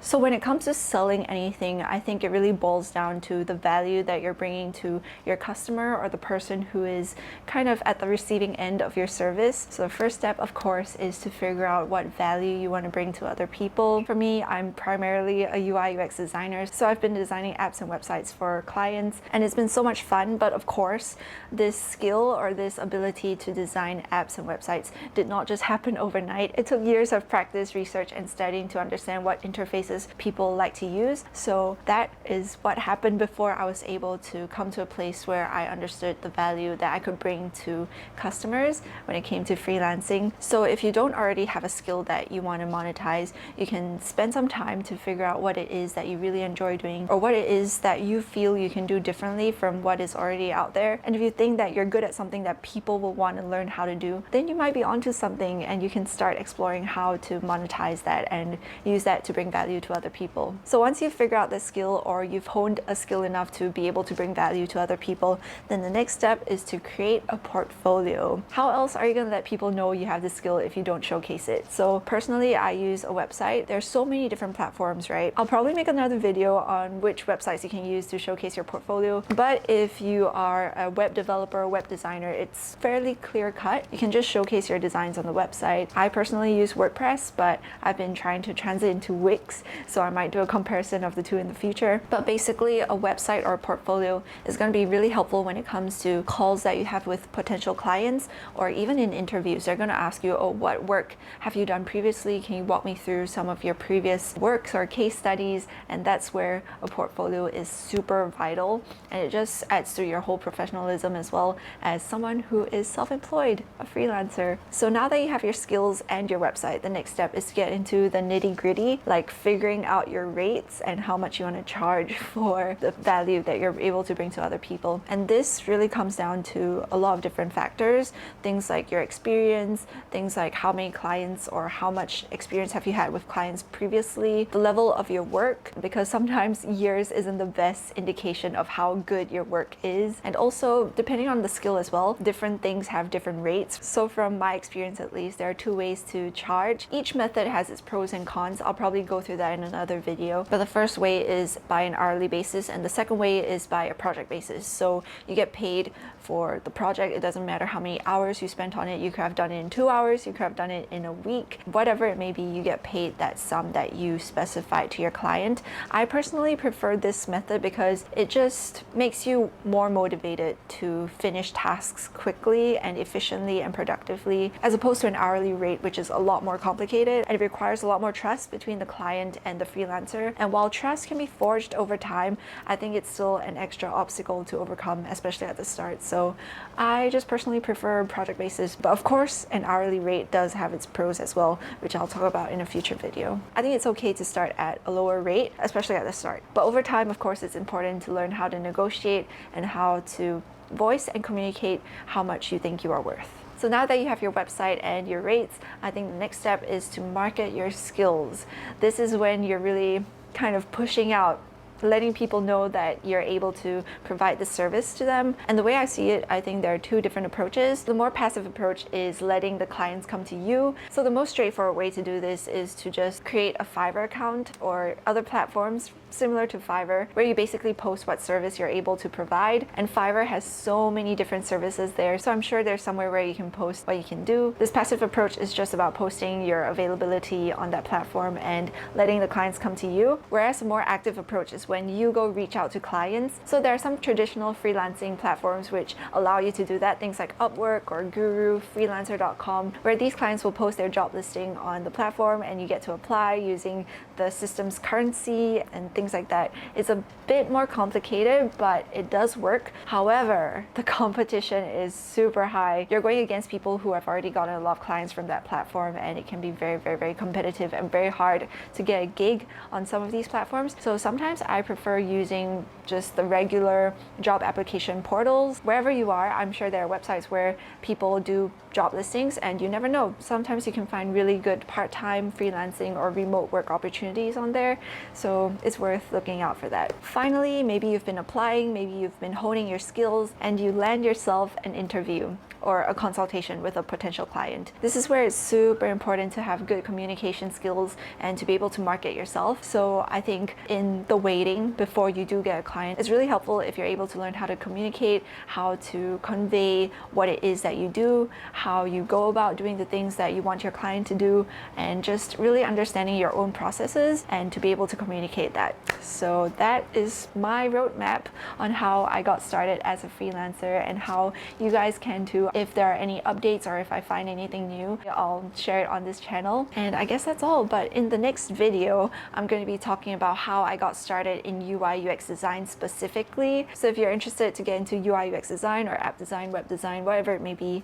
So when it comes to selling anything, I think it really boils down to the value that you're bringing to your customer or the person who is kind of at the receiving end of your service. So the first step, of course, is to figure out what value you want to bring to other people. For me, I'm primarily a UI UX designer, so I've been designing apps and websites for clients, and it's been so much fun. But of course, this skill or this ability to design apps and websites did not just happen overnight. It took years of practice, research, and studying to understand what interfaces people like to use. So that is what happened before I was able to come to a place where I understood the value that I could bring to customers when it came to freelancing. So if you don't already have a skill that you want to monetize, you can spend some time to figure out what it is that you really enjoy doing, or what it is that you feel you can do differently from what is already out there. And if you think that you're good at something that people will want to learn how to do, then you might be onto something, and you can start exploring how to monetize that and use that to bring value to other people. So once you figure out the skill, or you've honed a skill enough to be able to bring value to other people, then the next step is to create a portfolio. How else are you going to let people know you have the skill if you don't showcase it? So personally, I use a website. There's so many different platforms, right? I'll probably make another video on which websites you can use to showcase your portfolio. But if you are a web developer, web designer, it's fairly clear cut. You can just showcase your designs on the website. I personally use WordPress, but I've been trying to transit into Wix, so I might do a comparison of the two in the future. But basically, a website or a portfolio is going to be really helpful when it comes to calls that you have with potential clients, or even in interviews. They're going to ask you, oh, what work have you done previously? Can you walk me through some of your previous works or case studies? And that's where a portfolio is super vital, and it just adds to your whole professionalism as well as someone who is self-employed, a freelancer. So now that you have your skills and your website, the next step is to get into the nitty-gritty, like figuring out your rates and how much you want to charge for the value that you're able to bring to other people. And this really comes down to a lot of different factors, things like your experience, things like how many clients or how much experience have you had with clients previously, the level of your work, because sometimes years isn't the best indication of how good your work is. And also, depending on the skill as well, different things have different rates. So from my experience at least, there are two ways to charge. Each method has its pros and cons. I'll probably go through that in another video. But the first way is by an hourly basis, and the second way is by a project basis. So you get paid for the project. It doesn't matter how many hours you spent on it. You could have done it in 2 hours, you could have done it in a week, whatever it may be, you get paid that sum that you specify to your client. I personally prefer this method because it just makes you more motivated to finish tasks quickly and efficiently and productively, as opposed to an hourly rate, which is a lot more complicated and it requires a lot more trust between the client and the freelancer. And while trust can be forged over time, I think it's still an extra obstacle to overcome, especially at the start. So I just personally prefer project basis, but of course an hourly rate does have its pros as well, which I'll talk about in a future video. I think it's okay to start at a lower rate, especially at the start. But over time, of course, it's important to learn how to negotiate and how to voice and communicate how much you think you are worth. So now that you have your website and your rates, I think the next step is to market your skills. This is when you're really kind of pushing out, letting people know that you're able to provide the service to them. And the way I see it, I think there are two different approaches. The more passive approach is letting the clients come to you. So the most straightforward way to do this is to just create a Fiverr account or other platforms similar to Fiverr, where you basically post what service you're able to provide. And Fiverr has so many different services there, so I'm sure there's somewhere where you can post what you can do. This passive approach is just about posting your availability on that platform and letting the clients come to you, whereas a more active approach is when you go reach out to clients. So there are some traditional freelancing platforms which allow you to do that, things like Upwork or Guru, freelancer.com, where these clients will post their job listing on the platform and you get to apply using the system's currency and things like that. It's a bit more complicated, but it does work. However, the competition is super high. You're going against people who have already gotten a lot of clients from that platform, and it can be very, very, very competitive and very hard to get a gig on some of these platforms. So sometimes I prefer using just the regular job application portals. Wherever you are, I'm sure there are websites where people do job listings, and you never know. Sometimes you can find really good part-time freelancing or remote work opportunities on there. So it's worth looking out for that. Finally, maybe you've been applying, maybe you've been honing your skills, and you land yourself an interview or a consultation with a potential client. This is where it's super important to have good communication skills and to be able to market yourself. So I think in the waiting before you do get a client, it's really helpful if you're able to learn how to communicate, how to convey what it is that you do, how you go about doing the things that you want your client to do, and just really understanding your own processes and to be able to communicate that. So that is my roadmap on how I got started as a freelancer and how you guys can too. If there are any updates or if I find anything new, I'll share it on this channel. And I guess that's all. But in the next video, I'm going to be talking about how I got started in UI UX design specifically. So if you're interested to get into UI UX design or app design, web design, whatever it may be,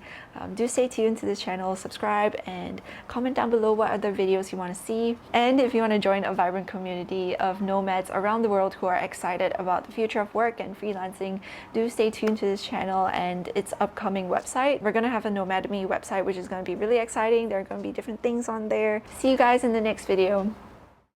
do stay tuned to this channel, subscribe, and comment down below what other videos you want to see. And if you want to join a vibrant community of nomads around the world who are excited about the future of work and freelancing, do stay tuned to this channel and its upcoming website. We're going to have a Nomad Me website, which is going to be really exciting. There are going to be different things on there. See you guys in the next video.